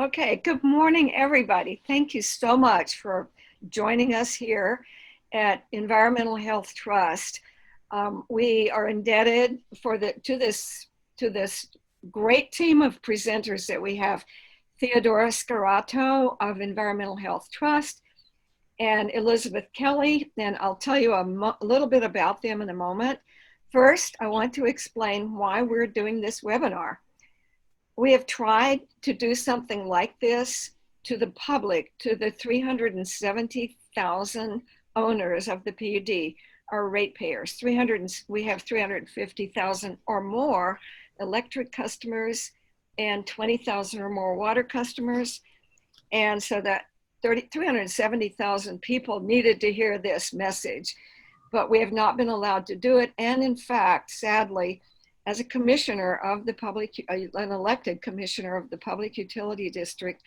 Okay, good morning, everybody. Thank you so much for joining us here at Environmental Health Trust. We are indebted to this great team of presenters that we have: Theodora Scarato of Environmental Health Trust and Elizabeth Kelly, and I'll tell you a little bit about them in a moment. First, I want to explain why we're doing this webinar. We have tried to do something like this to the public, to the 370,000 owners of the PUD, our ratepayers. We have 350,000 or more electric customers and 20,000 or more water customers. And so that 370,000 people needed to hear this message, but we have not been allowed to do it. And in fact, sadly, as a commissioner of the an elected commissioner of the Public Utility District,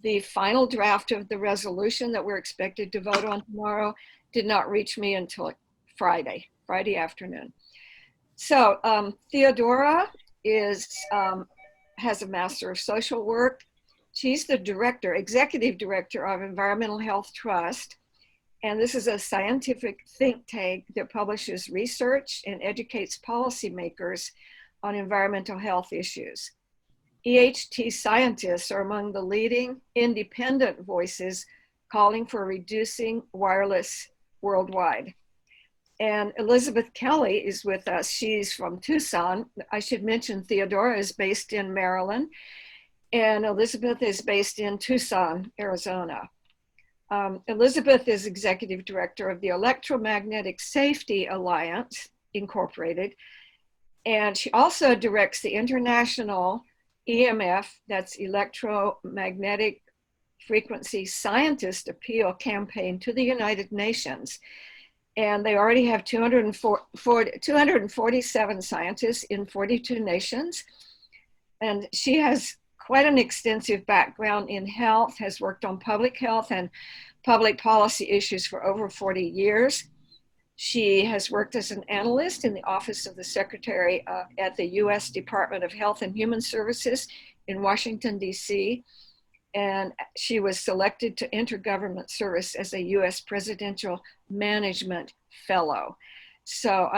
the final draft of the resolution that we're expected to vote on tomorrow did not reach me until Friday afternoon. So Theodora has a Master of Social Work. She's the executive director of Environmental Health Trust. And this is a scientific think tank that publishes research and educates policymakers on environmental health issues. EHT scientists are among the leading independent voices calling for reducing wireless worldwide. And Elizabeth Kelly is with us. She's from Tucson. I should mention Theodora is based in Maryland, and Elizabeth is based in Tucson, Arizona. Elizabeth is executive director of the Electromagnetic Safety Alliance, Incorporated, and she also directs the International EMF, that's Electromagnetic Frequency Scientist Appeal campaign to the United Nations. And they already have 247 scientists in 42 nations. And she has quite an extensive background in health, has worked on public health and public policy issues for over 40 years. She has worked as an analyst in the Office of the Secretary at the U.S. Department of Health and Human Services in Washington, D.C., and she was selected to intergovernment service as a U.S. Presidential Management Fellow. So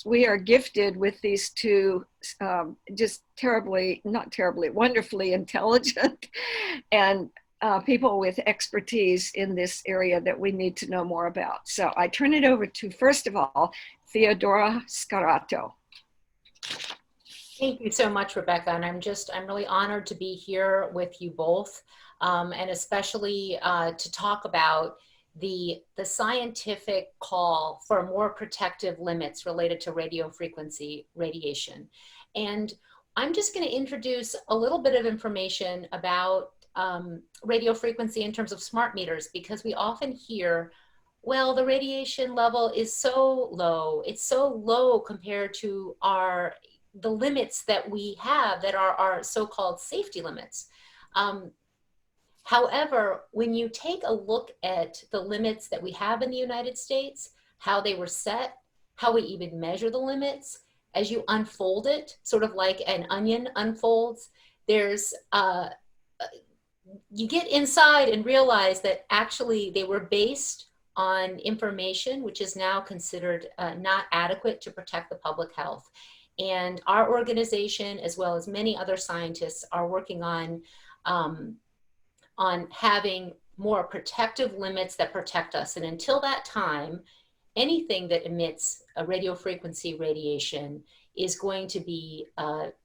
we are gifted with these two wonderfully intelligent and people with expertise in this area that we need to know more about. So I turn it over to, first of all, Theodora Scarato. Thank you so much, Rebecca. And I'm really honored to be here with you both, and especially to talk about the scientific call for more protective limits related to radio frequency radiation. And I'm just going to introduce a little bit of information about radio frequency in terms of smart meters, because we often hear, well, the radiation level is so low. It's so low compared to the limits that we have that are our so-called safety limits. However, when you take a look at the limits that we have in the United States, how they were set, how we even measure the limits, as you unfold it, sort of like an onion unfolds, you get inside and realize that actually they were based on information which is now considered not adequate to protect the public health. And our organization, as well as many other scientists, are working on having more protective limits that protect us. And until that time, anything that emits a radio frequency radiation is going to be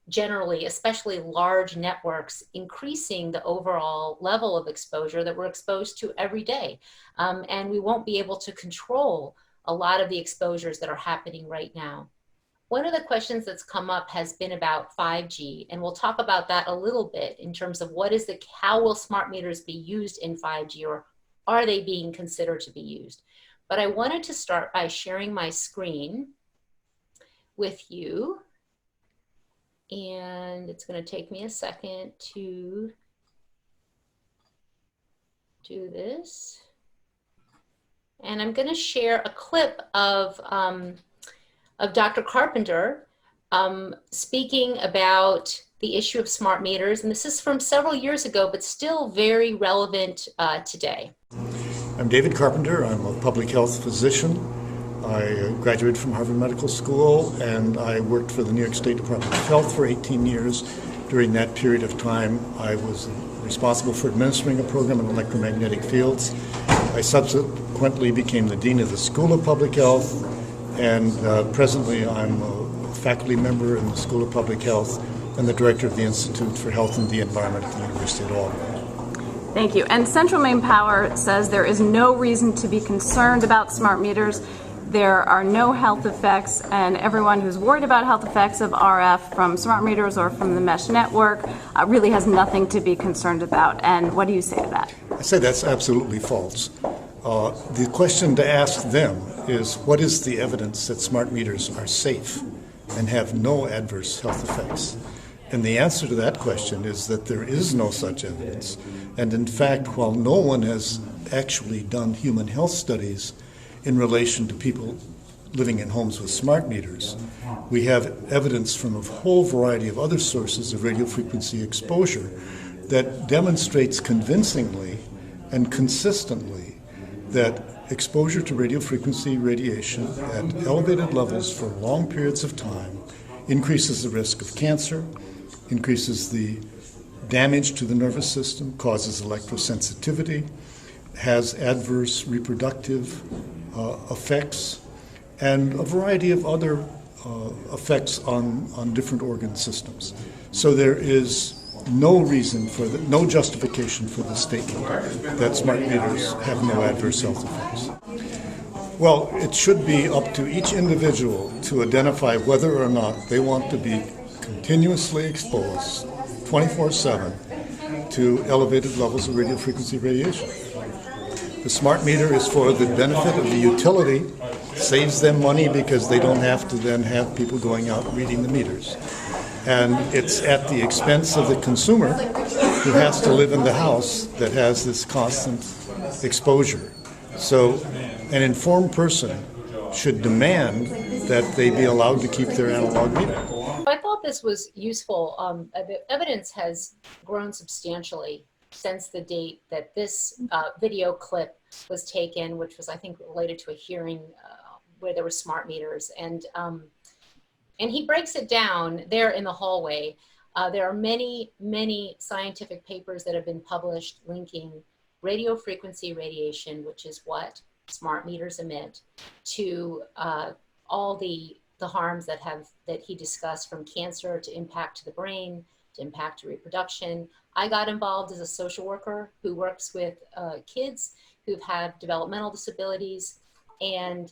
generally, especially large networks, increasing the overall level of exposure that we're exposed to every day. And we won't be able to control a lot of the exposures that are happening right now. One of the questions that's come up has been about 5G, and we'll talk about that a little bit in terms of how will smart meters be used in 5G, or are they being considered to be used? But I wanted to start by sharing my screen with you, and it's going to take me a second to do this. And I'm going to share a clip of Dr. Carpenter speaking about the issue of smart meters, and this is from several years ago, but still very relevant today. I'm David Carpenter. I'm a public health physician. I graduated from Harvard Medical School, and I worked for the New York State Department of Health for 18 years. During that period of time, I was responsible for administering a program in electromagnetic fields. I subsequently became the Dean of the School of Public Health, and presently I'm a faculty member in the School of Public Health and the Director of the Institute for Health and the Environment at the University of Albany. Thank you. And Central Maine Power says there is no reason to be concerned about smart meters. There are no health effects, and everyone who's worried about health effects of RF from smart meters or from the mesh network really has nothing to be concerned about. And what do you say to that? I say that's absolutely false. The question to ask them is, what is the evidence that smart meters are safe and have no adverse health effects? And the answer to that question is that there is no such evidence. And in fact, while no one has actually done human health studies in relation to people living in homes with smart meters, we have evidence from a whole variety of other sources of radio frequency exposure that demonstrates convincingly and consistently that exposure to radio frequency radiation at elevated levels for long periods of time increases the risk of cancer, increases the damage to the nervous system, causes electrosensitivity, has adverse reproductive effects, and a variety of other effects on different organ systems. So there is no reason for no justification for the statement that smart meters have no adverse health effects. Well, it should be up to each individual to identify whether or not they want to be continuously exposed 24/7 to elevated levels of radio frequency radiation. The smart meter is for the benefit of the utility, saves them money because they don't have to then have people going out reading the meters. And it's at the expense of the consumer who has to live in the house that has this constant exposure. So an informed person should demand that they be allowed to keep their analog meter. I thought this was useful. The evidence has grown substantially since the date that this video clip was taken, which was, I think, related to a hearing where there were smart meters. And he breaks it down there in the hallway. There are many, many scientific papers that have been published linking radio frequency radiation, which is what smart meters emit, to all the harms that he discussed, from cancer to impact to the brain, to impact to reproduction. I got involved as a social worker who works with kids who've had developmental disabilities and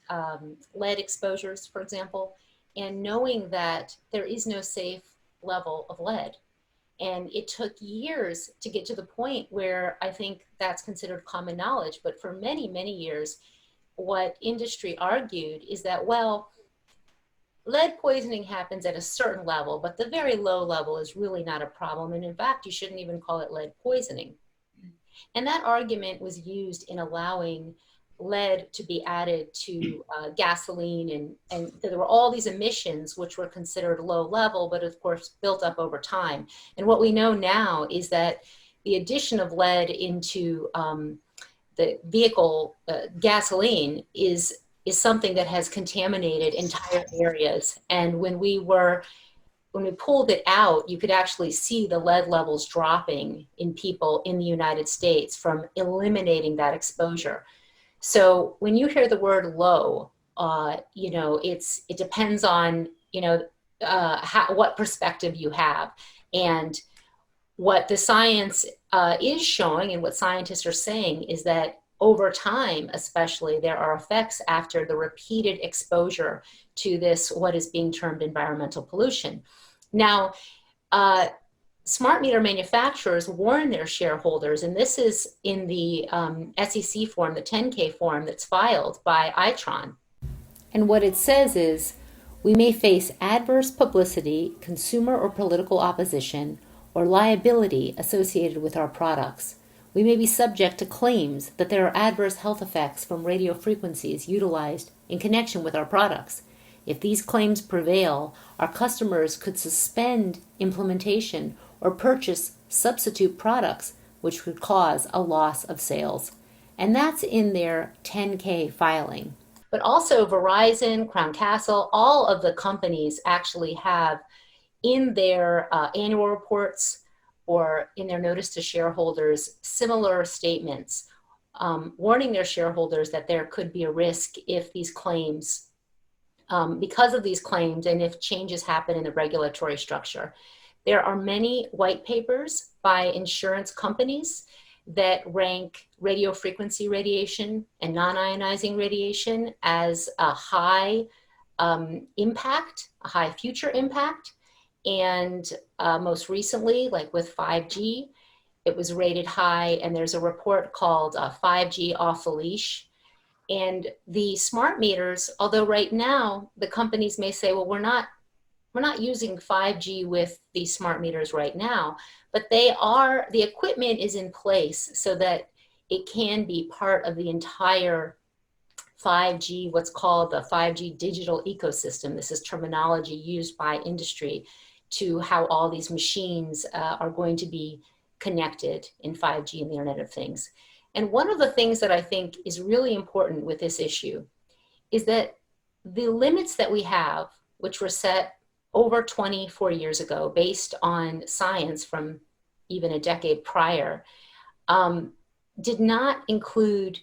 lead exposures, for example, and knowing that there is no safe level of lead. And it took years to get to the point where I think that's considered common knowledge. But for many, many years, what industry argued is that, well, lead poisoning happens at a certain level, but the very low level is really not a problem. And in fact, you shouldn't even call it lead poisoning. And that argument was used in allowing lead to be added to gasoline, and there were all these emissions which were considered low level, but of course built up over time. And what we know now is that the addition of lead into the vehicle gasoline is something that has contaminated entire areas. And when we pulled it out, you could actually see the lead levels dropping in people in the United States from eliminating that exposure. So when you hear the word low, it depends on, what perspective you have. And what the science is showing, and what scientists are saying, is that over time, especially, there are effects after the repeated exposure to this, what is being termed environmental pollution. Now, smart meter manufacturers warn their shareholders, and this is in the SEC form, the 10K form that's filed by Itron. And what it says is, we may face adverse publicity, consumer or political opposition, or liability associated with our products. We may be subject to claims that there are adverse health effects from radio frequencies utilized in connection with our products. If these claims prevail, our customers could suspend implementation or purchase substitute products, which could cause a loss of sales. And that's in their 10K filing. But also Verizon, Crown Castle, all of the companies actually have in their annual reports or in their notice to shareholders similar statements warning their shareholders that there could be a risk if these claims, because of these claims and if changes happen in the regulatory structure. There are many white papers by insurance companies that rank radio frequency radiation and non-ionizing radiation as a high impact, a high future impact. And most recently, like with 5G, it was rated high, and there's a report called 5G Off the Leash. And the smart meters, although right now the companies may say, well, we're not using 5G with these smart meters right now, but the equipment is in place so that it can be part of the entire 5G, what's called the 5G digital ecosystem. This is terminology used by industry to how all these machines are going to be connected in 5G and the Internet of Things. And one of the things that I think is really important with this issue is that the limits that we have, which were set over 24 years ago based on science from even a decade prior, did not include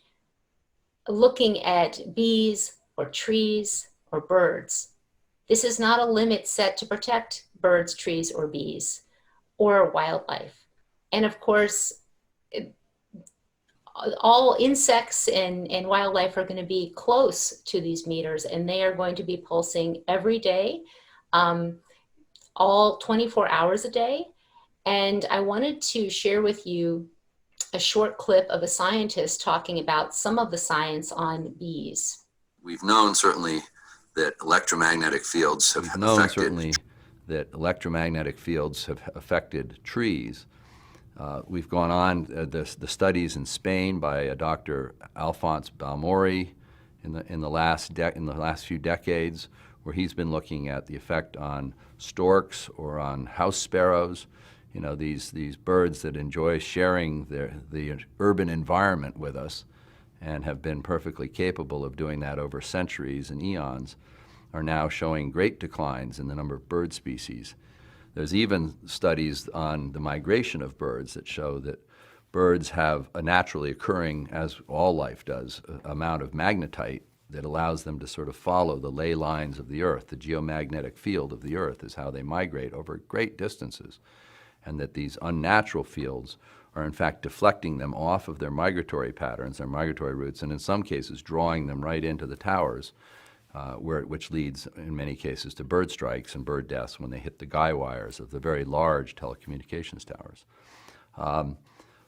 looking at bees or trees or birds. This is not a limit set to protect birds, trees, or bees, or wildlife. And of course, all insects and wildlife are going to be close to these meters, and they are going to be pulsing every day, all 24 hours a day. And I wanted to share with you a short clip of a scientist talking about some of the science on bees. We've known certainly that electromagnetic fields have affected trees. We've gone on the studies in Spain by Dr. Alphonse Balmori in the last few decades, where he's been looking at the effect on storks or on house sparrows. You know, these birds that enjoy sharing the urban environment with us and have been perfectly capable of doing that over centuries and eons, are now showing great declines in the number of bird species. There's even studies on the migration of birds that show that birds have a naturally occurring, as all life does, amount of magnetite that allows them to sort of follow the ley lines of the earth. The geomagnetic field of the earth is how they migrate over great distances, and that these unnatural fields are in fact deflecting them off of their migratory patterns, their migratory routes, and in some cases drawing them right into the towers, which leads in many cases to bird strikes and bird deaths when they hit the guy wires of the very large telecommunications towers.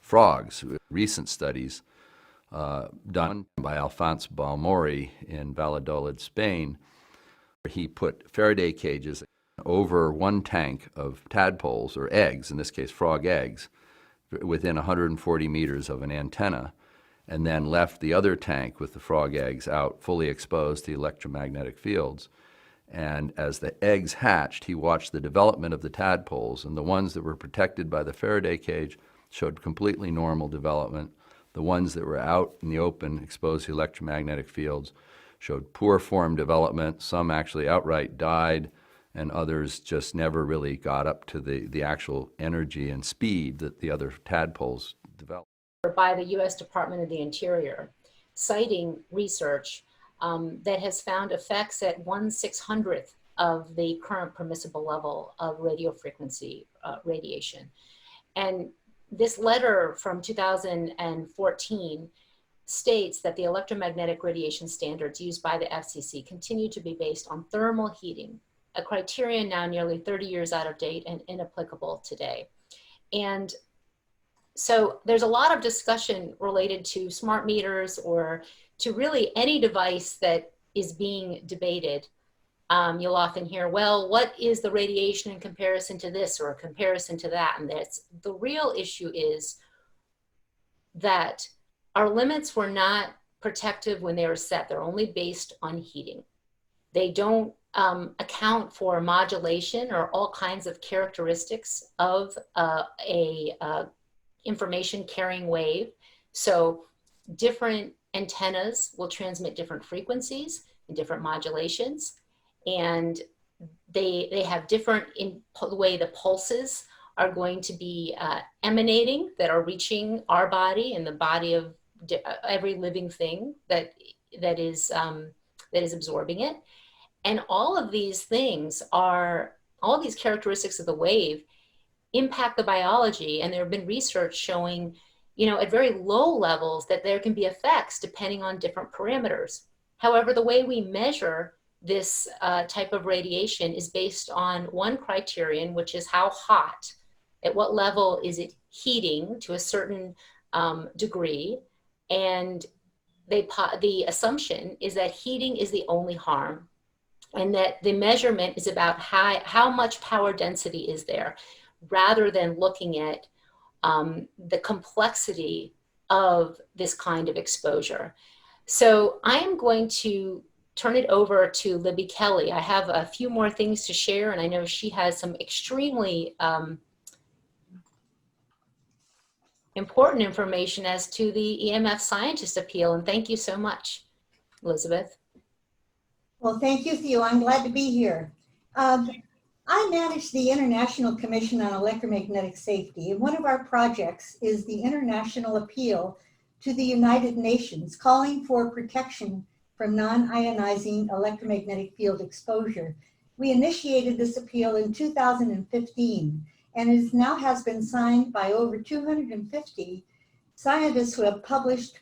Frogs, recent studies done by Alphonse Balmori in Valladolid, Spain, where he put Faraday cages over one tank of tadpoles, or eggs, in this case frog eggs, within 140 meters of an antenna, and then left the other tank with the frog eggs out fully exposed to the electromagnetic fields. And as the eggs hatched, he watched the development of the tadpoles, and the ones that were protected by the Faraday cage showed completely normal development. The ones that were out in the open, exposed to electromagnetic fields, showed poor form development. Some actually outright died, and others just never really got up to the actual energy and speed that the other tadpoles developed. By the U.S. Department of the Interior, citing research that has found effects at 1/600th of the current permissible level of radio frequency radiation. And this letter from 2014 states that the electromagnetic radiation standards used by the FCC continue to be based on thermal heating, a criterion now nearly 30 years out of date and inapplicable today. And so there's a lot of discussion related to smart meters or to really any device that is being debated. You'll often hear, well, what is the radiation in comparison to this or a comparison to that? And the real issue is that our limits were not protective when they were set. They're only based on heating. They don't account for modulation or all kinds of characteristics of a information carrying wave. So different antennas will transmit different frequencies and different modulations, and they have different in the way the pulses are going to be emanating that are reaching our body and the body of every living thing that is absorbing it. And all of these things all these characteristics of the wave impact the biology. And there have been research showing, at very low levels that there can be effects depending on different parameters. However, the way we measure this type of radiation is based on one criterion, which is how hot, at what level is it heating to a certain degree. And the assumption is that heating is the only harm, and that the measurement is about how much power density is there, rather than looking at the complexity of this kind of exposure. So I am going to turn it over to Libby Kelly. I have a few more things to share, and I know she has some extremely important information as to the EMF scientist appeal. And thank you so much, Elizabeth. Well, thank you, Theo. I'm glad to be here. I manage the International Commission on Electromagnetic Safety, and one of our projects is the international appeal to the United Nations calling for protection from non-ionizing electromagnetic field exposure. We initiated this appeal in 2015, and it now has been signed by over 250 scientists who have published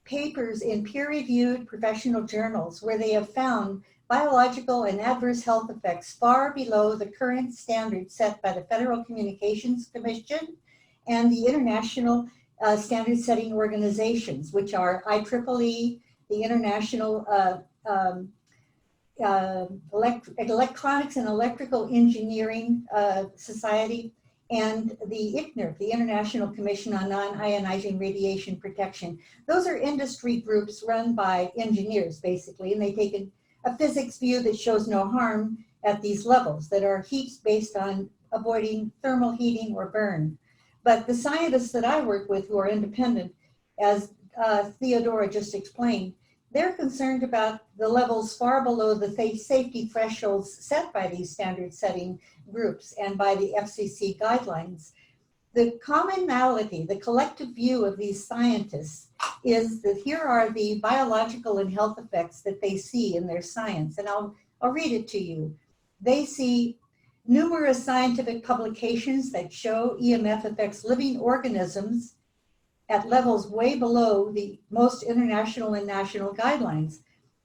papers in peer-reviewed professional journals where they have found biological and adverse health effects far below the current standards set by the Federal Communications Commission and the international standard setting organizations, which are IEEE, the International Electronics and Electrical Engineering Society, and the ICNIRP, the International Commission on Non-Ionizing Radiation Protection. Those are industry groups run by engineers, basically, and they take a physics view that shows no harm at these levels that are heats based on avoiding thermal heating or burn. But the scientists that I work with who are independent, as Theodora just explained, they're concerned about the levels far below the safety thresholds set by these standard setting groups and by the FCC guidelines. The commonality, the collective view of these scientists is that here are the biological and health effects that they see in their science. And I'll read it to you. They see numerous scientific publications that show EMF affects living organisms at levels way below the most international and national guidelines.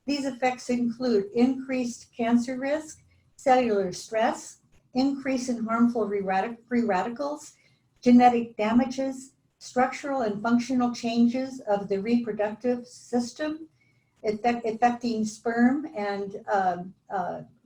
These effects include increased cancer risk, cellular stress, increase in harmful free radicals, genetic damages, structural and functional changes of the reproductive system, affecting sperm and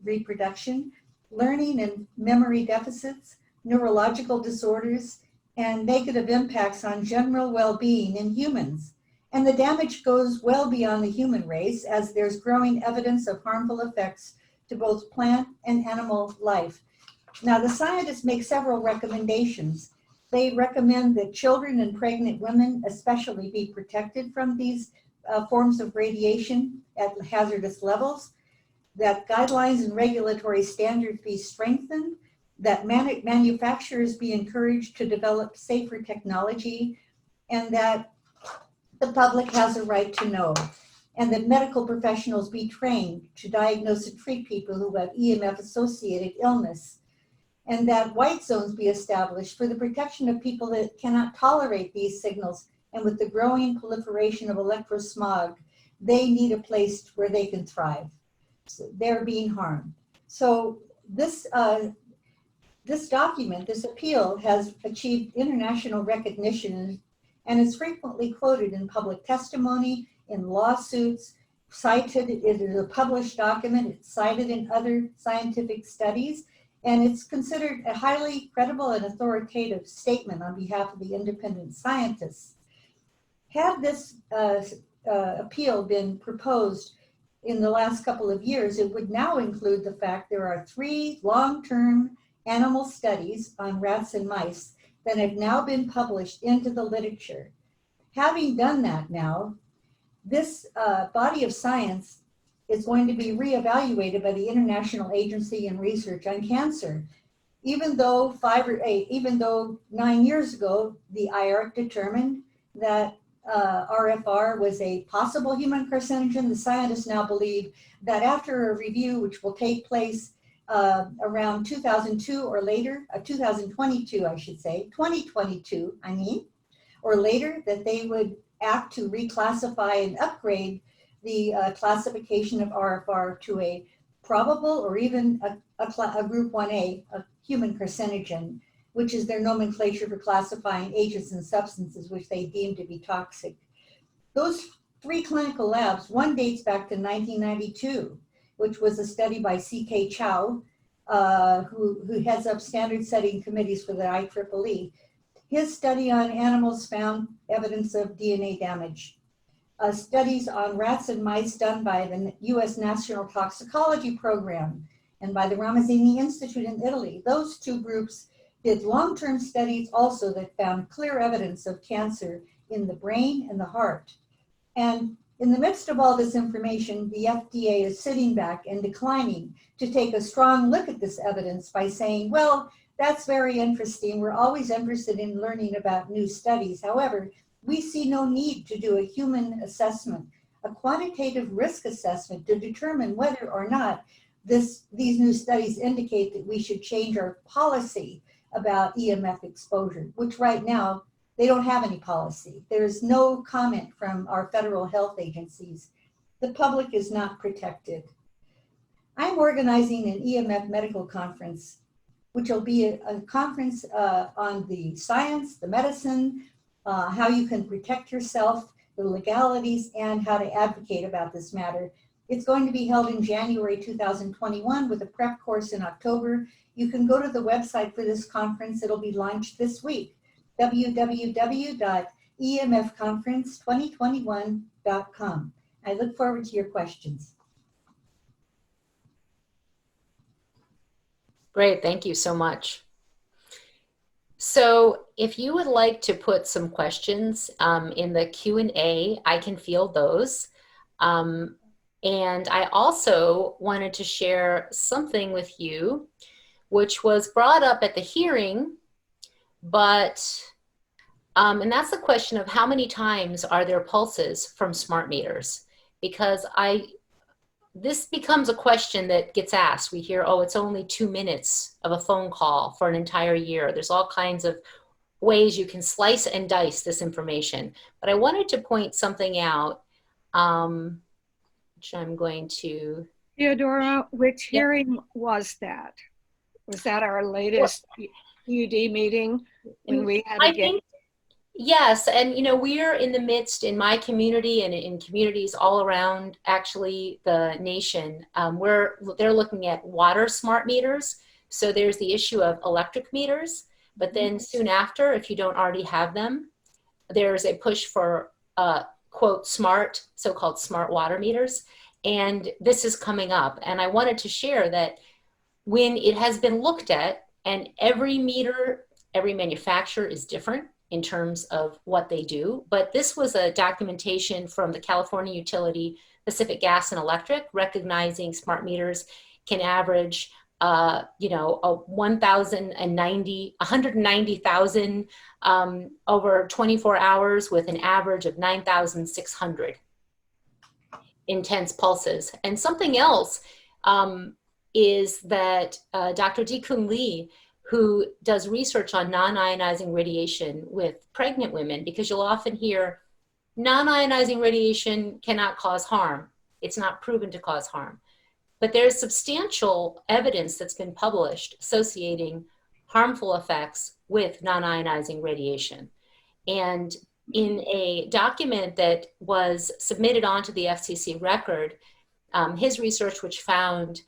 reproduction, learning and memory deficits, neurological disorders, and negative impacts on general well-being in humans. And the damage goes well beyond the human race, as there's growing evidence of harmful effects to both plant and animal life. Now, the scientists make several recommendations. They recommend that children and pregnant women especially be protected from these forms of radiation at hazardous levels, that guidelines and regulatory standards be strengthened, that manufacturers be encouraged to develop safer technology, and that the public has a right to know, and that medical professionals be trained to diagnose and treat people who have EMF-associated illness, and that white zones be established for the protection of people that cannot tolerate these signals. And with the growing proliferation of electrosmog, they need a place where they can thrive. So they're being harmed. So this document, this appeal, has achieved international recognition and is frequently quoted in public testimony, in lawsuits, cited. It is a published document. It's cited in other scientific studies, and it's considered a highly credible and authoritative statement on behalf of the independent scientists. Had this appeal been proposed in the last couple of years, it would now include the fact there are 3 long-term animal studies on rats and mice that have now been published into the literature. Having done that now, this body of science is going to be reevaluated by the International Agency in Research on Cancer. Even though 9 years ago, the IARC determined that RFR was a possible human carcinogen, the scientists now believe that after a review, which will take place around 2002 or later, 2022, I should say, 2022, I mean, or later, that they would act to reclassify and upgrade the classification of RFR to a probable or even a group 1A, a human carcinogen, which is their nomenclature for classifying agents and substances which they deem to be toxic. Those 3 clinical labs, one dates back to 1992, which was a study by C.K. Chow, who heads up standard setting committees for the IEEE. His study on animals found evidence of DNA damage. Studies on rats and mice done by the U.S. National Toxicology Program and by the Ramazzini Institute in Italy. Those 2 groups did long-term studies also that found clear evidence of cancer in the brain and the heart. And in the midst of all this information, the FDA is sitting back and declining to take a strong look at this evidence by saying, well, that's very interesting. We're always interested in learning about new studies. However, we see no need to do a human assessment, a quantitative risk assessment to determine whether or not these new studies indicate that we should change our policy about EMF exposure, which right now, they don't have any policy. There's no comment from our federal health agencies. The public is not protected. I'm organizing an EMF medical conference, which will be a conference on the science, the medicine, how you can protect yourself, the legalities, and how to advocate about this matter. It's going to be held in January 2021 with a prep course in October. You can go to the website for this conference. It'll be launched this week, www.emfconference2021.com. I look forward to your questions. Great, thank you so much. So if you would like to put some questions in the Q&A, I can field those. And I also wanted to share something with you, which was brought up at the hearing, but, and that's the question of how many times are there pulses from Smartmeters? Because this becomes a question that gets asked. We hear, oh, it's only 2 minutes of a phone call for an entire year. There's all kinds of ways you can slice and dice this information. But I wanted to point something out, which I'm going to. Theodora, which hearing was that? Was that our latest PUD meeting when we had I think, yes, and you know, we're in the midst, in my community and in communities all around actually the nation, they're looking at water smart meters. So there's the issue of electric meters, but then soon after, if you don't already have them, there's a push for quote smart, so-called smart water meters. And this is coming up. And I wanted to share that when it has been looked at, and every meter, every manufacturer is different in terms of what they do. But this was a documentation from the California utility, Pacific Gas and Electric, recognizing smart meters can average, you know, 190,000 over 24 hours with an average of 9,600 intense pulses. And something else is that Dr. Di-Kung Lee, who does research on non-ionizing radiation with pregnant women, because you'll often hear non-ionizing radiation cannot cause harm. It's not proven to cause harm. But there's substantial evidence that's been published associating harmful effects with non-ionizing radiation. And in a document that was submitted onto the FCC record, his research, which found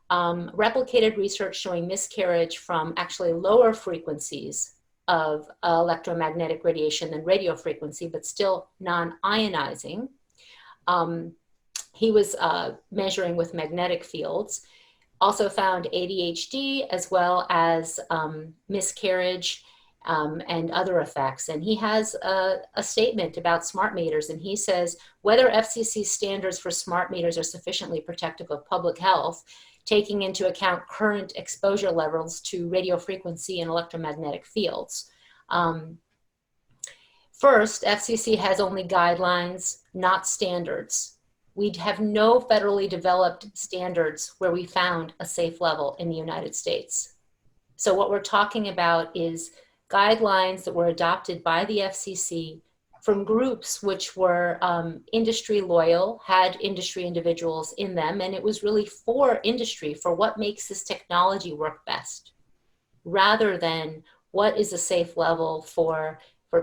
replicated research showing miscarriage from actually lower frequencies of electromagnetic radiation than radio frequency, but still non-ionizing, he was measuring with magnetic fields, also found ADHD as well as miscarriage and other effects. And he has a statement about smart meters, and he says, whether FCC standards for smart meters are sufficiently protective of public health, taking into account current exposure levels to radio frequency and electromagnetic fields. First, FCC has only guidelines, not standards. We have no federally developed standards where we found a safe level in the United States. So what we're talking about is guidelines that were adopted by the FCC from groups which were industry loyal, had industry individuals in them, and it was really for industry, for what makes this technology work best, rather than what is a safe level for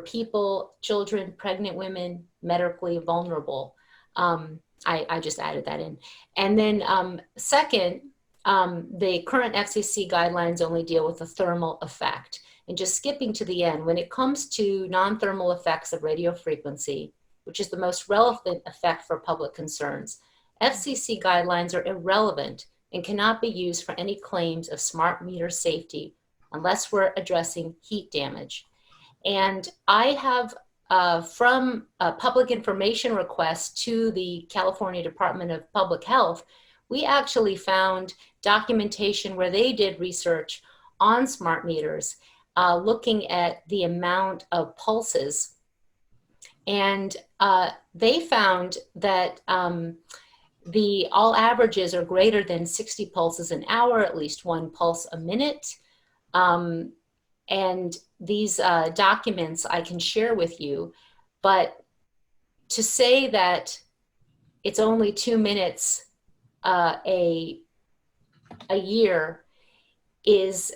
people, children, pregnant women, medically vulnerable. I just added that in. And then second, the current FCC guidelines only deal with the thermal effect. And just skipping to the end, when it comes to non-thermal effects of radio frequency, which is the most relevant effect for public concerns, FCC guidelines are irrelevant and cannot be used for any claims of smart meter safety unless we're addressing heat damage. And I have, from a public information request to the California Department of Public Health, we actually found documentation where they did research on smart meters, looking at the amount of pulses. And they found that the all averages are greater than 60 pulses an hour, at least 1 pulse a minute. And these documents I can share with you, but to say that it's only 2 minutes a year is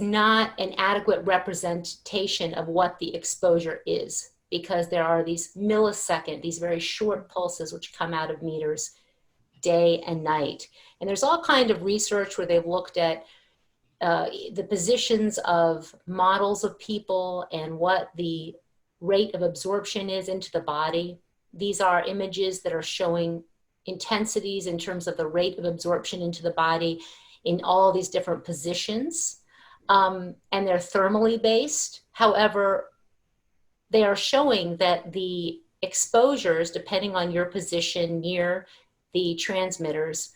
not an adequate representation of what the exposure is, because there are these millisecond, these very short pulses which come out of meters day and night. And there's all kind of research where they've looked at the positions of models of people and what the rate of absorption is into the body. These are images that are showing intensities in terms of the rate of absorption into the body in all these different positions. And they're thermally based. However, they are showing that the exposures, depending on your position near the transmitters,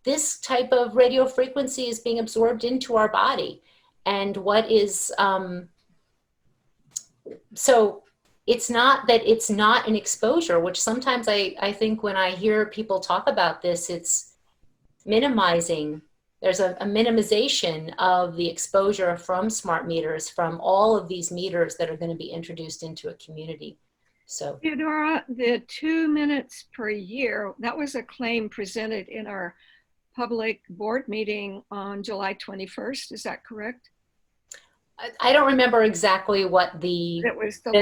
this type of radio frequency is being absorbed into our body. And what is, so it's not that it's not an exposure, which sometimes I think when I hear people talk about this, it's minimizing. There's a minimization of the exposure from smart meters, from all of these meters that are going to be introduced into a community. So, Theodora, the 2 minutes per year, that was a claim presented in our public board meeting on July 21st. Is that correct? I don't remember exactly what It was the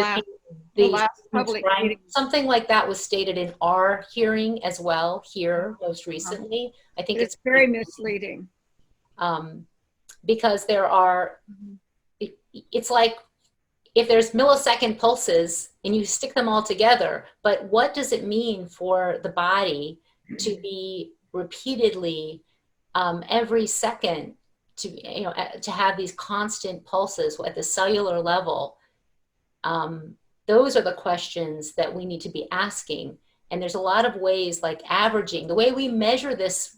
last public meeting. Something like that was stated in our hearing as well here most recently. I think it's very misleading. Because there are, it's like if there's millisecond pulses and you stick them all together, but what does it mean for the body to be repeatedly every second to have these constant pulses at the cellular level? Those are the questions that we need to be asking. And there's a lot of ways, like averaging. The way we measure this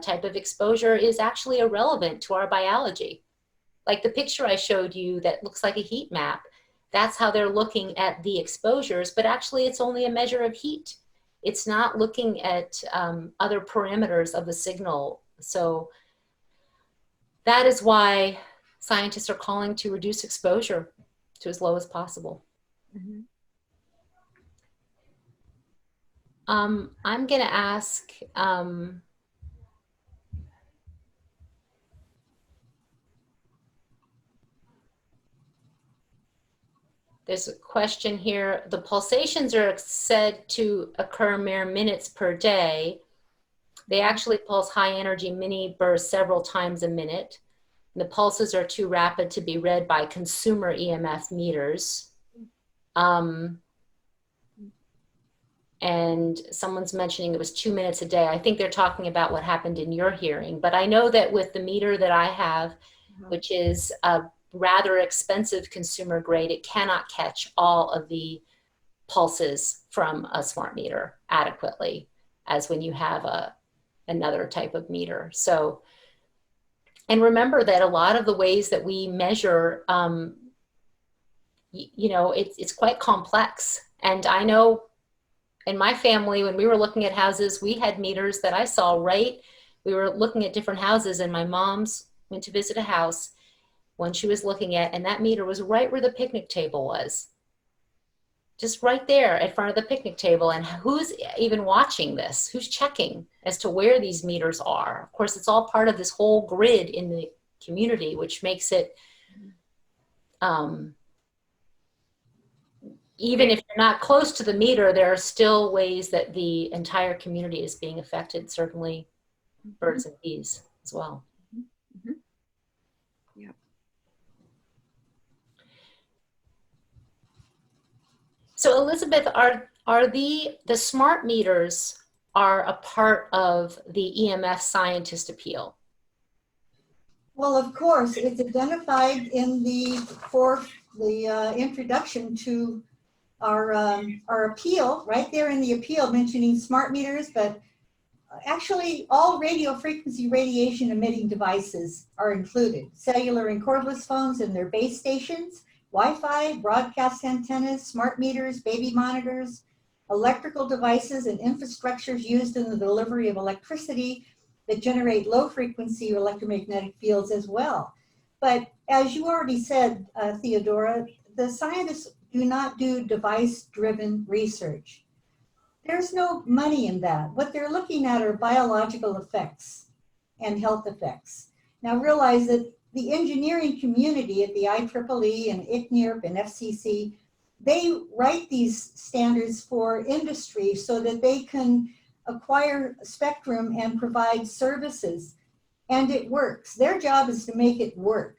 type of exposure is actually irrelevant to our biology. Like the picture I showed you that looks like a heat map, that's how they're looking at the exposures, but actually it's only a measure of heat. It's not looking at other parameters of the signal. So that is why scientists are calling to reduce exposure to as low as possible. Mm-hmm. I'm going to ask, there's a question here. The pulsations are said to occur mere minutes per day. They actually pulse high energy mini bursts several times a minute. The pulses are too rapid to be read by consumer EMF meters. and someone's mentioning it was 2 minutes a day. I think they're talking about what happened in your hearing, but I know that with the meter that I have, which is a rather expensive consumer grade, it cannot catch all of the pulses from a smart meter adequately as when you have another type of meter. So, and remember that a lot of the ways that we measure, it's quite complex. And I know in my family, when we were looking at houses, we had meters that I saw we were looking at different houses, and my mom's went to visit a house when she was looking at, and that meter was right where the picnic table was. Just right there in front of the picnic table. And who's even watching this? Who's checking as to where these meters are? Of course, it's all part of this whole grid in the community, which makes it, even if you're not close to the meter, there are still ways that the entire community is being affected, certainly birds and bees as well. Mm-hmm. Yeah. So Elizabeth, are the smart meters are a part of the EMF scientist appeal? Well, of course, it's identified in the introduction to our appeal, right there in the appeal, mentioning smart meters, but actually all radio frequency radiation emitting devices are included. Cellular and cordless phones and their base stations, Wi-Fi, broadcast antennas, smart meters, baby monitors, electrical devices and infrastructures used in the delivery of electricity that generate low frequency electromagnetic fields as well. But as you already said, Theodora, the scientists do not do device-driven research. There's no money in that. What they're looking at are biological effects and health effects. Now realize that the engineering community at the IEEE and ICNIRP and FCC, they write these standards for industry so that they can acquire spectrum and provide services, and it works. Their job is to make it work.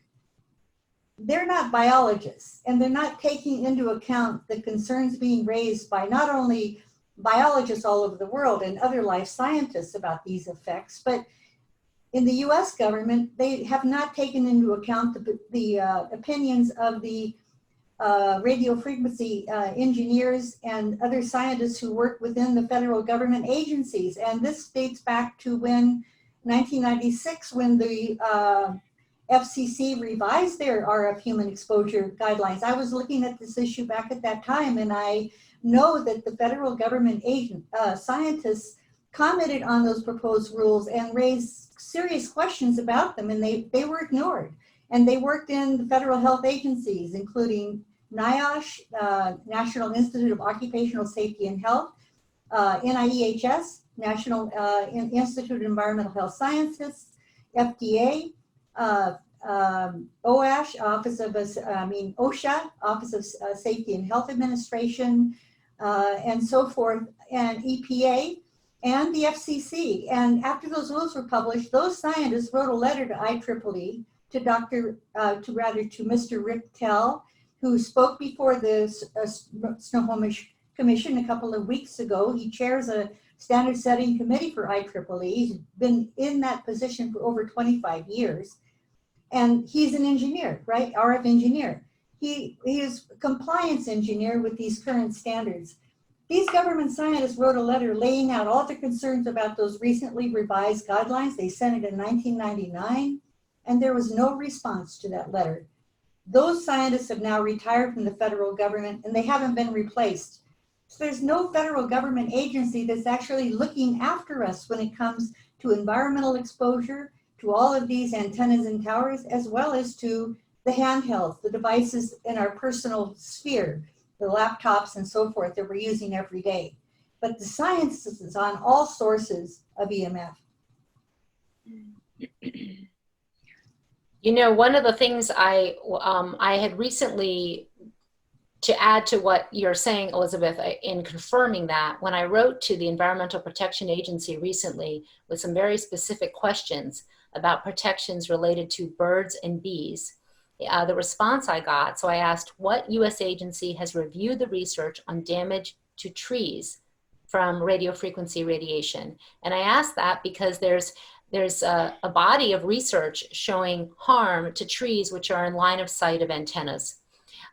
They're not biologists, and they're not taking into account the concerns being raised by not only biologists all over the world and other life scientists about these effects, but in the US government, they have not taken into account the opinions of the radio frequency engineers and other scientists who work within the federal government agencies. And this dates back to 1996, when the FCC revised their RF human exposure guidelines. I was looking at this issue back at that time, and I know that the federal government scientists commented on those proposed rules and raised serious questions about them, and they were ignored. And they worked in the federal health agencies, including NIOSH, National Institute of Occupational Safety and Health, NIEHS, National Institute of Environmental Health Sciences, FDA, OSHA, OSHA, Office of Safety and Health Administration, and so forth, and EPA, and the FCC. And after those rules were published, those scientists wrote a letter to IEEE, to Mr. Rick Tell, who spoke before the Snohomish Commission a couple of weeks ago. He chairs a standard setting committee for IEEE. He's been in that position for over 25 years. And he's an engineer, right? RF engineer. He is a compliance engineer with these current standards. These government scientists wrote a letter laying out all the concerns about those recently revised guidelines. They sent it in 1999, and there was no response to that letter. Those scientists have now retired from the federal government, and they haven't been replaced. So there's no federal government agency that's actually looking after us when it comes to environmental exposure, to all of these antennas and towers, as well as to the handhelds, the devices in our personal sphere, the laptops and so forth that we're using every day. But the science is on all sources of EMF. You know, one of the things I had recently, to add to what you're saying, Elizabeth, in confirming that, when I wrote to the Environmental Protection Agency recently with some very specific questions about protections related to birds and bees, the response I got, so I asked, what U.S. agency has reviewed the research on damage to trees from radio frequency radiation? And I ask that because there's a body of research showing harm to trees which are in line of sight of antennas.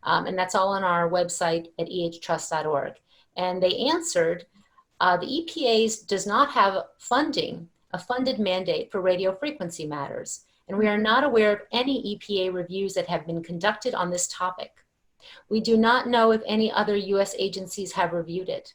And that's all on our website at ehtrust.org. And they answered, the EPA does not have a funded mandate for radio frequency matters. And we are not aware of any EPA reviews that have been conducted on this topic. We do not know if any other US agencies have reviewed it.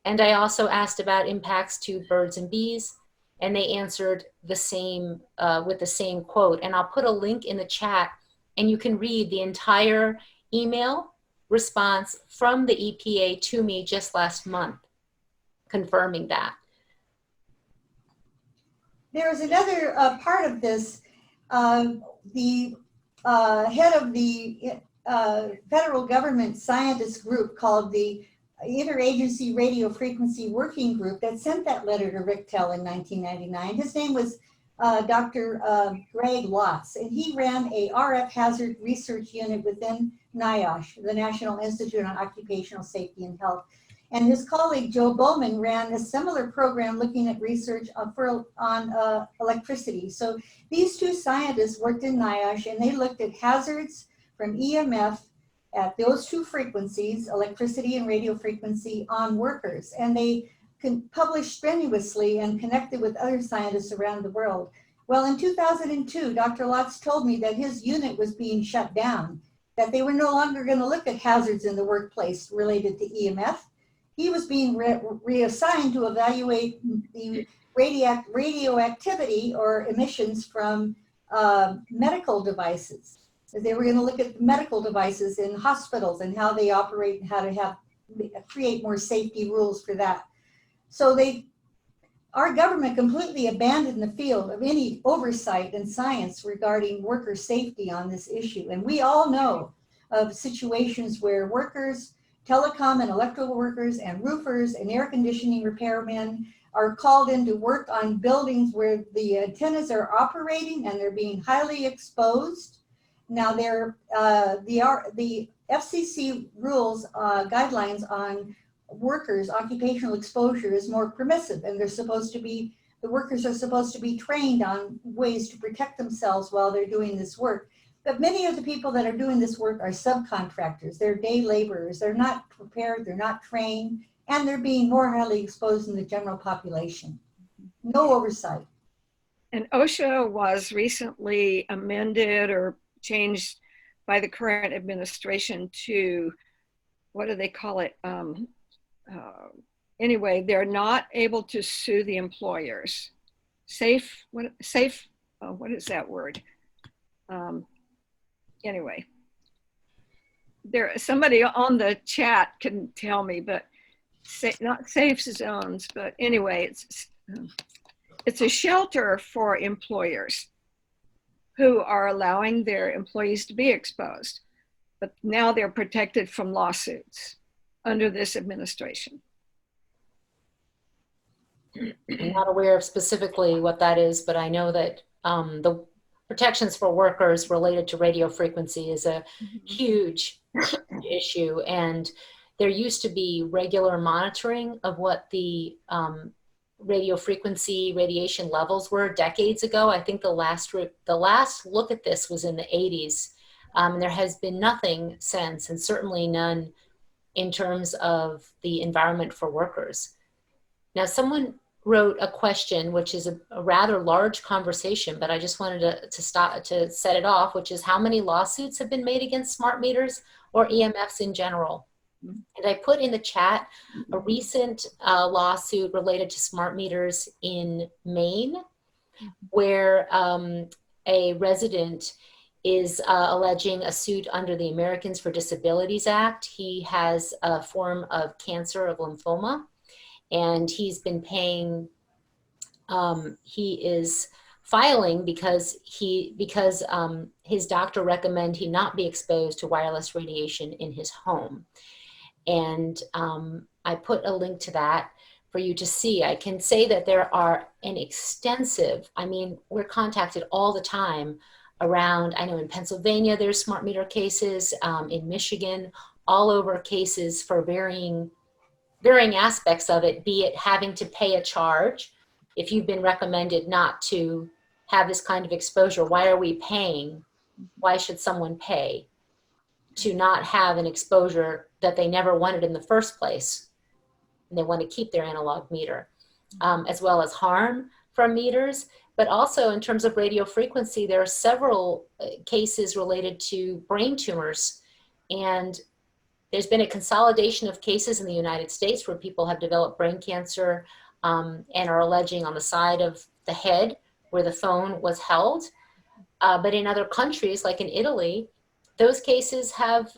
And I also asked about impacts to birds and bees, and they answered the same with the same quote. And I'll put a link in the chat, and you can read the entire email response from the EPA to me just last month, confirming that. There is another part of this. The head of the federal government scientist group called the Interagency Radio Frequency Working Group that sent that letter to Rick Tell in 1999. His name was Dr. Greg Lotz, and he ran a RF hazard research unit within NIOSH, the National Institute on Occupational Safety and Health. And his colleague Joe Bowman ran a similar program looking at research on electricity. So these two scientists worked in NIOSH, and they looked at hazards from EMF at those two frequencies, electricity and radio frequency, on workers. And they published strenuously and connected with other scientists around the world. Well, in 2002, Dr. Lotz told me that his unit was being shut down, that they were no longer going to look at hazards in the workplace related to EMF. He was being reassigned to evaluate the radioactivity or emissions from medical devices. They were going to look at medical devices in hospitals and how they operate and how to create more safety rules for that. So our government completely abandoned the field of any oversight and science regarding worker safety on this issue. And we all know of situations where workers, telecom and electrical workers and roofers and air conditioning repairmen are called in to work on buildings where the antennas are operating and they're being highly exposed. Now, the FCC rules, guidelines on workers' occupational exposure is more permissive, and the workers are supposed to be trained on ways to protect themselves while they're doing this work. But many of the people that are doing this work are subcontractors. They're day laborers. They're not prepared, they're not trained, and they're being more highly exposed than the general population. No oversight. And OSHA was recently amended or changed by the current administration to, what do they call it? Anyway, they're not able to sue the employers. What is that word? Anyway, somebody on the chat can tell me, but not safe zones, but anyway, it's a shelter for employers who are allowing their employees to be exposed, but now they're protected from lawsuits under this administration. I'm not aware of specifically what that is, but I know that the protections for workers related to radio frequency is a huge issue, and there used to be regular monitoring of what the radio frequency radiation levels were decades ago. I think the last look at this was in the 80s. There has been nothing since, and certainly none in terms of the environment for workers. Now, someone wrote a question, which is a rather large conversation, but I just wanted to set it off, which is how many lawsuits have been made against smart meters or EMFs in general? And I put in the chat a recent lawsuit related to smart meters in Maine, where a resident is alleging a suit under the Americans for Disabilities Act. He has a form of cancer of lymphoma, and he's been paying, he is filing because his doctor recommended he not be exposed to wireless radiation in his home. And I put a link to that for you to see. I can say that there are an extensive, we're contacted all the time around, I know in Pennsylvania there's smart meter cases, in Michigan, all over cases for varying varying aspects of it, be it having to pay a charge. If you've been recommended not to have this kind of exposure, why are we paying? Why should someone pay to not have an exposure that they never wanted in the first place? And they want to keep their analog meter, as well as harm from meters. But also in terms of radio frequency, there are several cases related to brain tumors. And there's been a consolidation of cases in the United States where people have developed brain cancer and are alleging on the side of the head where the phone was held. But in other countries, like in Italy, those cases have,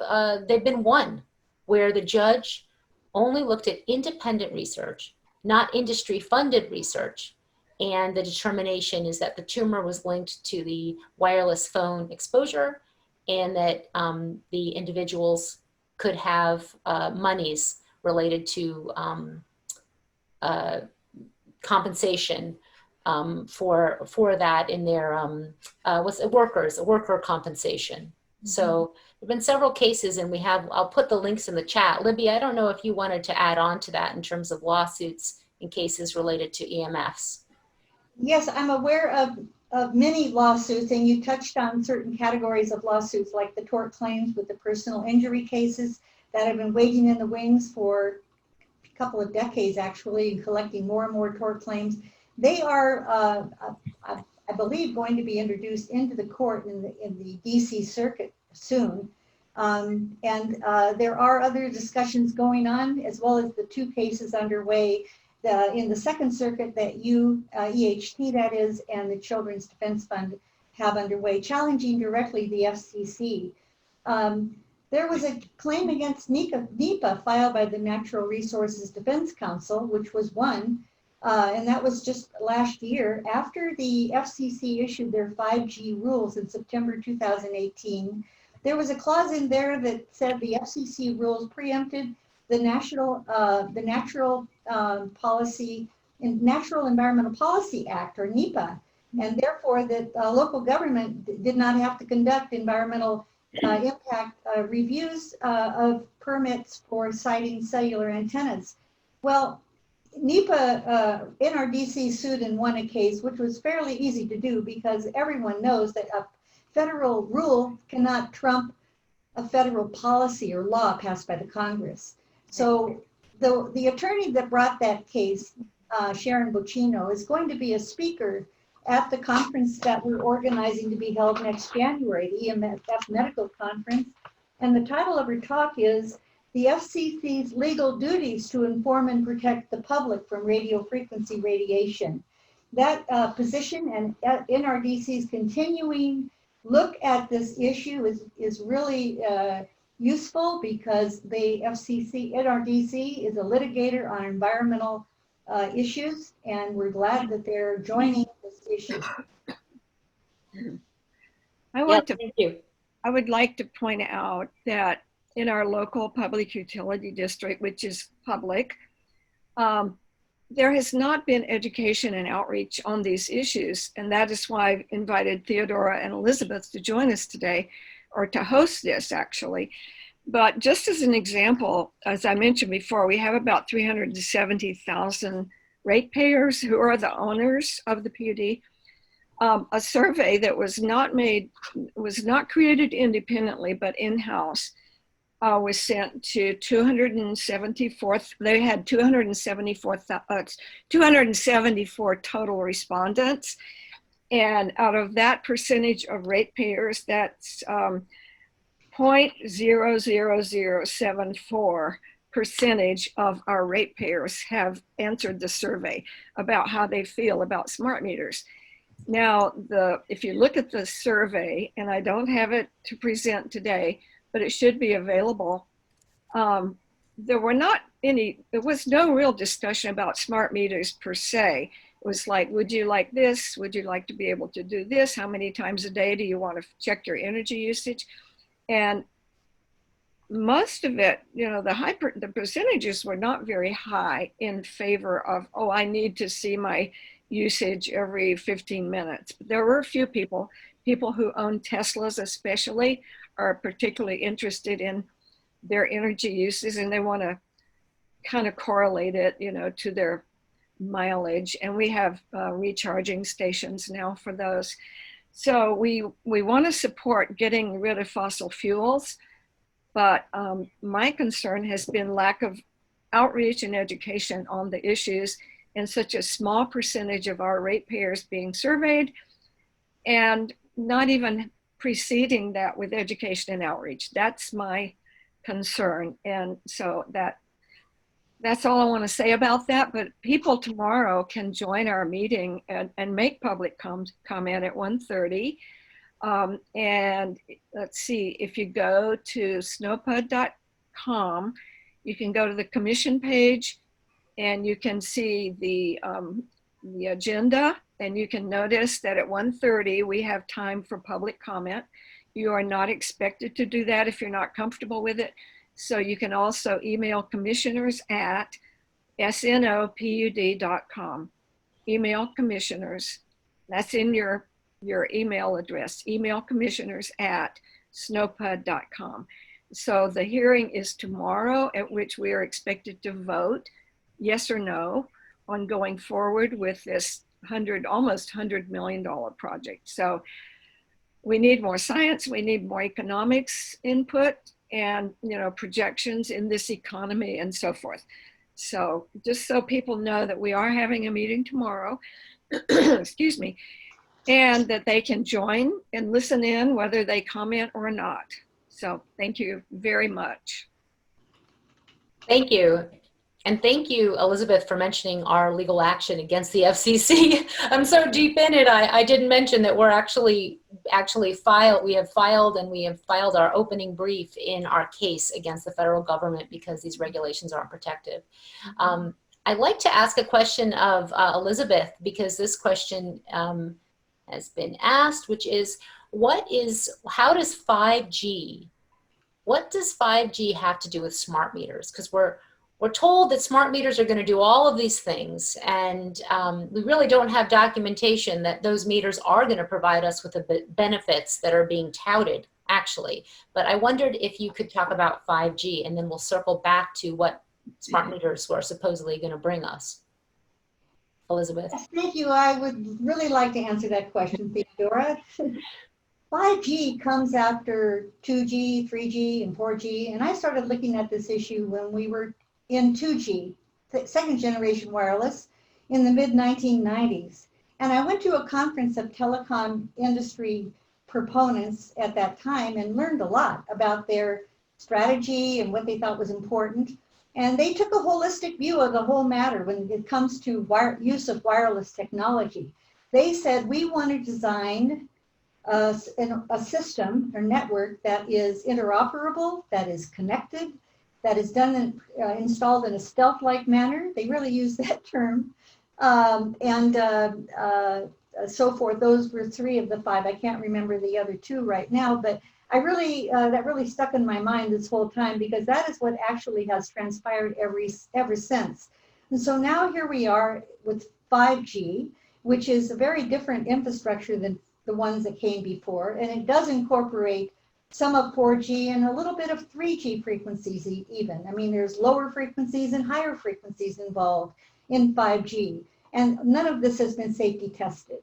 they've been won, where the judge only looked at independent research, not industry-funded research. And the determination is that the tumor was linked to the wireless phone exposure, and that the individuals could have monies related to compensation for that in their worker compensation. So there've been several cases, and I'll put the links in the chat. Libby, I don't know if you wanted to add on to that in terms of lawsuits in cases related to EMFs. Yes, I'm aware of many lawsuits, and you touched on certain categories of lawsuits, like the tort claims with the personal injury cases that have been waiting in the wings for a couple of decades, actually, and collecting more and more tort claims. They are, I believe, going to be introduced into the court in the DC circuit soon. And there are other discussions going on, as well as the two cases underway in the Second Circuit that EHT, that is, and the Children's Defense Fund have underway, challenging directly the FCC. There was a claim against NEPA filed by the Natural Resources Defense Council, which was won, and that was just last year after the FCC issued their 5G rules in September 2018. There was a clause in there that said the FCC rules preempted the Natural Environmental Policy Act, or NEPA, and therefore that local government did not have to conduct environmental impact reviews of permits for siting cellular antennas. Well, NEPA, NRDC sued and won a case, which was fairly easy to do because everyone knows that a federal rule cannot trump a federal policy or law passed by the Congress. So the attorney that brought that case, Sharon Bocchino, is going to be a speaker at the conference that we're organizing to be held next January, the EMF Medical Conference. And the title of her talk is The FCC's Legal Duties to Inform and Protect the Public from Radio Frequency Radiation. That position and NRDC's continuing look at this issue is really useful because the FCC, NRDC, is a litigator on environmental issues, and we're glad that they're joining this issue. Thank you. I would like to point out that in our local public utility district, which is public, there has not been education and outreach on these issues. And that is why I've invited Theodora and Elizabeth to join us today, or to host this actually. But just as an example, as I mentioned before, we have about 370,000 ratepayers who are the owners of the PUD. A survey that was not created independently, but in-house, was sent to 274. They had 274 total respondents, and out of that percentage of ratepayers, that's 0.00074% of our ratepayers have answered the survey about how they feel about smart meters. Now, if you look at the survey, and I don't have it to present today, but it should be available. There was no real discussion about smart meters per se. It was like, would you like this? Would you like to be able to do this? How many times a day do you want to check your energy usage? And most of it, the percentages were not very high in favor of, oh, I need to see my usage every 15 minutes. But there were a few people who own Teslas especially, are particularly interested in their energy uses, and they want to kind of correlate it, to their mileage. And we have recharging stations now for those. So we want to support getting rid of fossil fuels, but my concern has been lack of outreach and education on the issues, and such a small percentage of our ratepayers being surveyed, and not even preceding that with education and outreach. That's my concern. And so that's all I want to say about that. But people tomorrow can join our meeting and make public comment at 1:30. And let's see, if you go to snowpud.com, you can go to the commission page and you can see the agenda, and you can notice that at 1:30 we have time for public comment. You are not expected to do that if you're not comfortable with it. So you can also email commissioners at snopud.com. Email commissioners, that's in your email address, email commissioners at snowpud.com. So the hearing is tomorrow, at which we are expected to vote yes or no on going forward with this almost $100 million project. So we need more science, we need more economics input, and projections in this economy and so forth. So just so people know that we are having a meeting tomorrow, excuse me, and that they can join and listen in whether they comment or not. So thank you very much. Thank you. And thank you, Elizabeth, for mentioning our legal action against the FCC. I'm so deep in it, I didn't mention that we're we have filed our opening brief in our case against the federal government because these regulations aren't protective. I'd like to ask a question of Elizabeth, because this question has been asked, which is, what does 5G have to do with smart meters? Because we're told that smart meters are going to do all of these things, and we really don't have documentation that those meters are going to provide us with the benefits that are being touted, actually. But I wondered if you could talk about 5G, and then we'll circle back to what smart meters are supposedly going to bring us. Elizabeth. Thank you. I would really like to answer that question, Theodora. 5G comes after 2G, 3G, and 4G, and I started looking at this issue when we were in 2G, second generation wireless, in the mid-1990s. And I went to a conference of telecom industry proponents at that time and learned a lot about their strategy and what they thought was important. And they took a holistic view of the whole matter when it comes to use of wireless technology. They said, we want to design a system or network that is interoperable, that is connected, that is installed in a stealth-like manner. They really use that term, and so forth. Those were 3 of the 5. I can't remember the other 2 right now, but I really that really stuck in my mind this whole time, because that is what actually has transpired ever since. And so now here we are with 5G, which is a very different infrastructure than the ones that came before, and it does incorporate some of 4G and a little bit of 3G frequencies even. I mean, there's lower frequencies and higher frequencies involved in 5G, and none of this has been safety tested.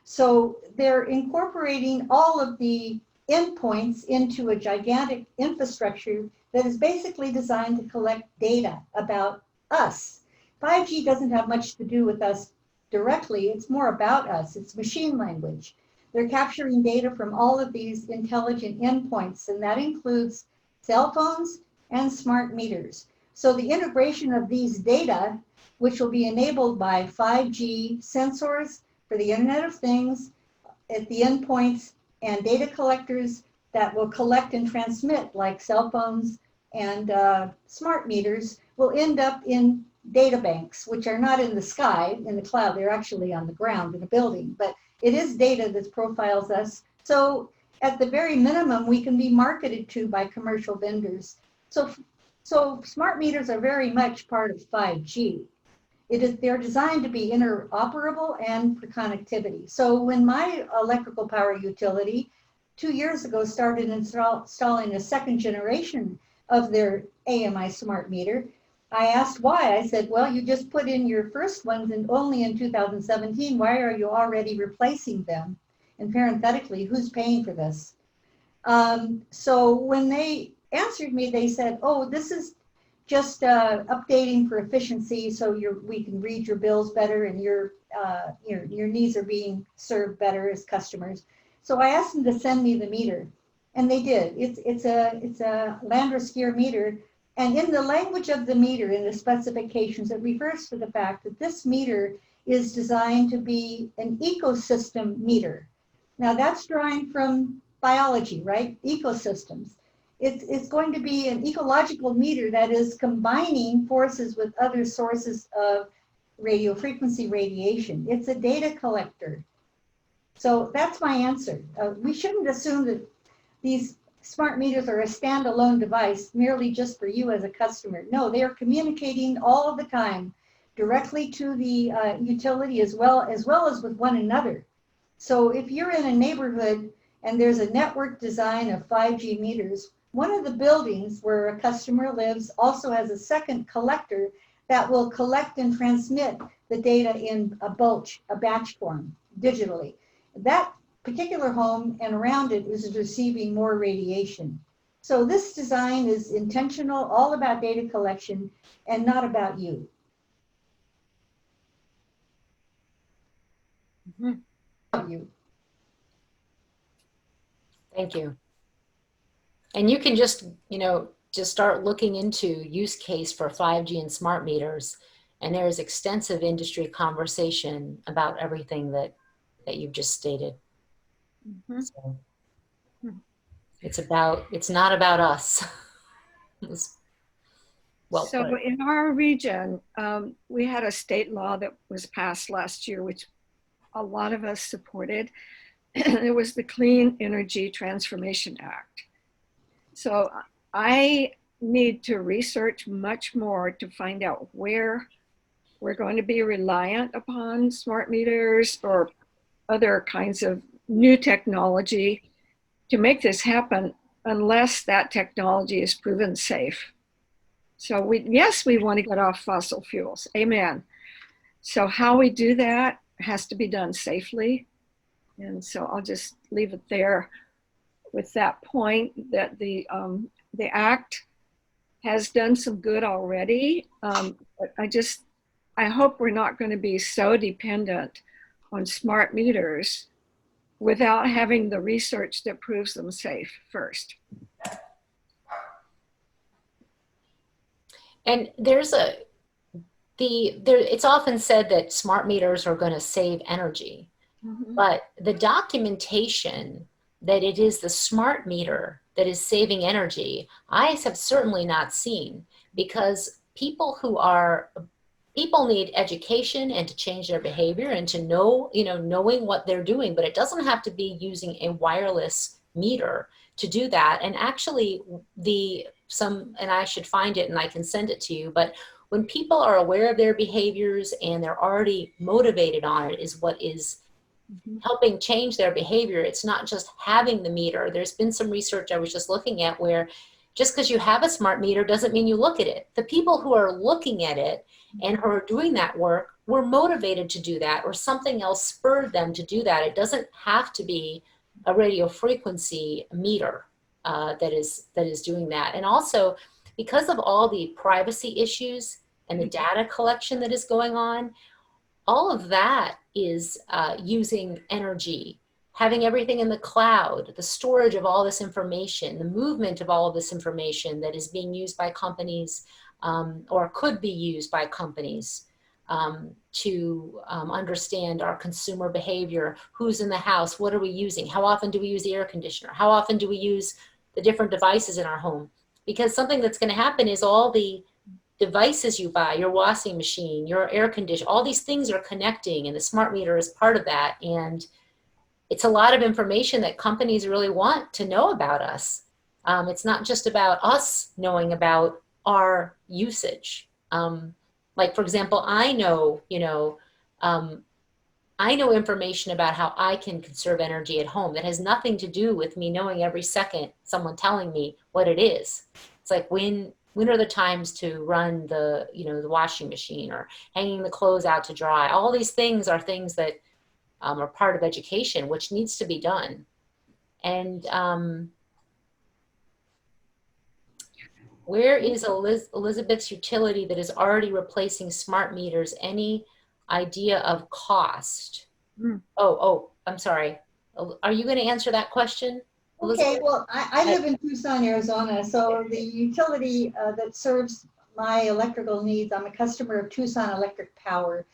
So they're incorporating all of the endpoints into a gigantic infrastructure that is basically designed to collect data about us. 5G doesn't have much to do with us directly. It's more about us. It's machine language. They're capturing data from all of these intelligent endpoints, and that includes cell phones and smart meters. So the integration of these data, which will be enabled by 5G sensors for the Internet of Things at the endpoints, and data collectors that will collect and transmit, like cell phones and smart meters, will end up in data banks, which are not in the sky, in the cloud. They're actually on the ground in a building, but it is data that profiles us. So at the very minimum, we can be marketed to by commercial vendors. So smart meters are very much part of 5G. They're designed to be interoperable and for connectivity. So when my electrical power utility 2 years ago started installing a second generation of their AMI smart meter, I asked why. I said, well, you just put in your first ones and only in 2017. Why are you already replacing them? And parenthetically, who's paying for this? So when they answered me, they said, oh, this is just updating for efficiency so we can read your bills better and your needs are being served better as customers. So I asked them to send me the meter, and they did. It's a Landers-Gear meter, and in the language of the meter, in the specifications, it refers to the fact that this meter is designed to be an ecosystem meter. Now that's drawing from biology, right? Ecosystems. It's going to be an ecological meter that is combining forces with other sources of radio frequency radiation. It's a data collector. So that's my answer. We shouldn't assume that these smart meters are a standalone device merely just for you as a customer. No, they are communicating all of the time directly to the utility as well as with one another. So if you're in a neighborhood and there's a network design of 5G meters, one of the buildings where a customer lives also has a second collector that will collect and transmit the data in a batch form digitally. That particular home and around it is receiving more radiation. So this design is intentional, all about data collection and not about you. You. Thank you. And you can just, just start looking into use case for 5G and smart meters. And there is extensive industry conversation about everything that you've just stated. Mm-hmm. So it's not about us. Well so put. In our region, we had a state law that was passed last year, which a lot of us supported. It was the Clean Energy Transformation Act. So I need to research much more to find out where we're going to be reliant upon smart meters or other kinds of new technology to make this happen, unless that technology is proven safe. So yes, we want to get off fossil fuels. Amen. So how we do that has to be done safely. And so I'll just leave it there with that point that the act has done some good already. But I hope we're not going to be so dependent on smart meters without having the research that proves them safe first. And it's often said that smart meters are going to save energy, but the documentation that it is the smart meter that is saving energy, I have certainly not seen, because people need education and to change their behavior and to know, knowing what they're doing, but it doesn't have to be using a wireless meter to do that. And actually and I should find it and I can send it to you, but when people are aware of their behaviors and they're already motivated on it is what is helping change their behavior. It's not just having the meter. There's been some research I was just looking at where just because you have a smart meter doesn't mean you look at it. The people who are looking at it and who are doing that work were motivated to do that, or something else spurred them to do that. It doesn't have to be a radio frequency meter that is doing that. And also, because of all the privacy issues and the data collection that is going on, all of that is using energy, having everything in the cloud, the storage of all this information, the movement of all of this information that is being used by companies or could be used by companies to understand our consumer behavior, who's in the house, what are we using, how often do we use the air conditioner, how often do we use the different devices in our home. Because something that's going to happen is all the devices you buy, your washing machine, your air conditioner, all these things are connecting, and the smart meter is part of that. And it's a lot of information that companies really want to know about us. It's not just about us knowing about our usage. Like, for example, I know information about how I can conserve energy at home that has nothing to do with me knowing every second someone telling me what it is. It's like when when are the times to run the, the washing machine, or hanging the clothes out to dry. All these things are things that are part of education, which needs to be done. And where is Elizabeth's utility that is already replacing smart meters? Any idea of cost? Oh, I'm sorry. Are you going to answer that question, Elizabeth? Okay, well, I live in Tucson, Arizona, so the utility that serves my electrical needs, I'm a customer of Tucson Electric Power.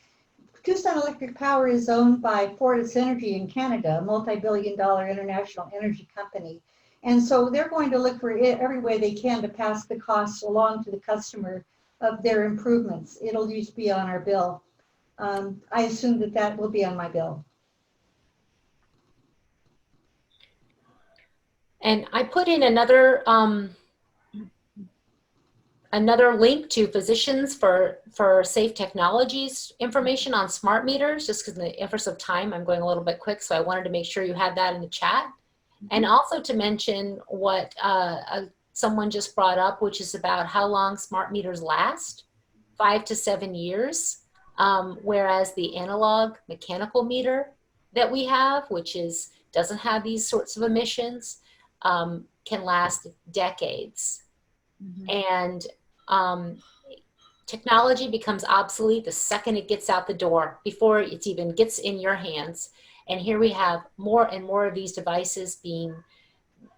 Tucson Electric Power is owned by Fortis Energy in Canada, a multi-billion-dollar international energy company. And so they're going to look for every way they can to pass the costs along to the customer of their improvements. It'll just be on our bill. I assume that that will be on my bill. And I put in another link to Physicians for Safe Technologies information on smart meters, just because in the interest of time, I'm going a little bit quick. So I wanted to make sure you had that in the chat. And also to mention what someone just brought up, which is about how long smart meters last, 5 to 7 years. Whereas the analog mechanical meter that we have, which doesn't have these sorts of emissions, can last decades. And technology becomes obsolete the second it gets out the door, before it even gets in your hands. And here we have more and more of these devices being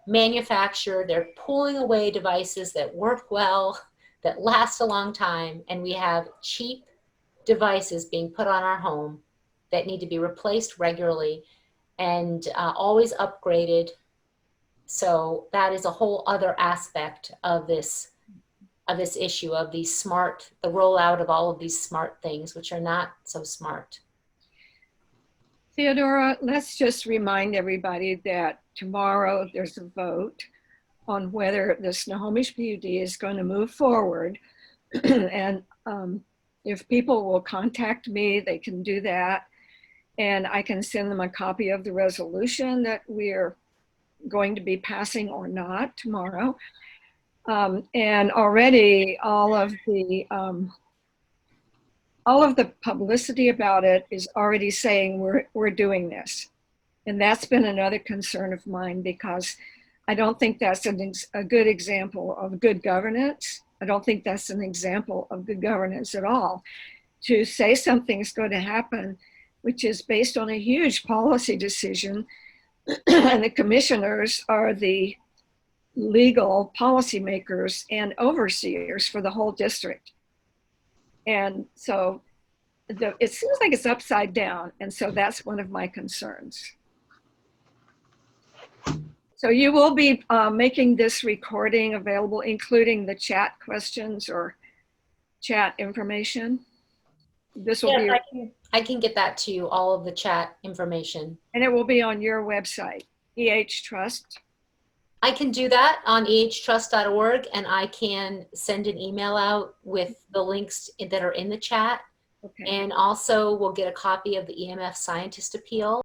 manufactured. They're pulling away devices that work well, that last a long time. And we have cheap devices being put on our home that need to be replaced regularly and always upgraded. So that is a whole other aspect of this issue of the rollout of all of these smart things, which are not so smart. Theodora, let's just remind everybody that tomorrow there's a vote on whether the Snohomish PUD is going to move forward. And if people will contact me, they can do that. And I can send them a copy of the resolution that we're going to be passing or not tomorrow. And already all of the publicity about it is already saying we're doing this. And that's been another concern of mine, because I don't think that's a good example of good governance. I don't think that's an example of good governance at all. To say something's going to happen, which is based on a huge policy decision, and the commissioners are the legal policymakers and overseers for the whole district. And so it seems like it's upside down. And so that's one of my concerns. So you will be making this recording available, including the chat questions or chat information. This will be. I can get that to you, all of the chat information. And it will be on your website, EH Trust. I can do that on ehtrust.org, and I can send an email out with the links that are in the chat. Okay. And also we'll get a copy of the EMF Scientist Appeal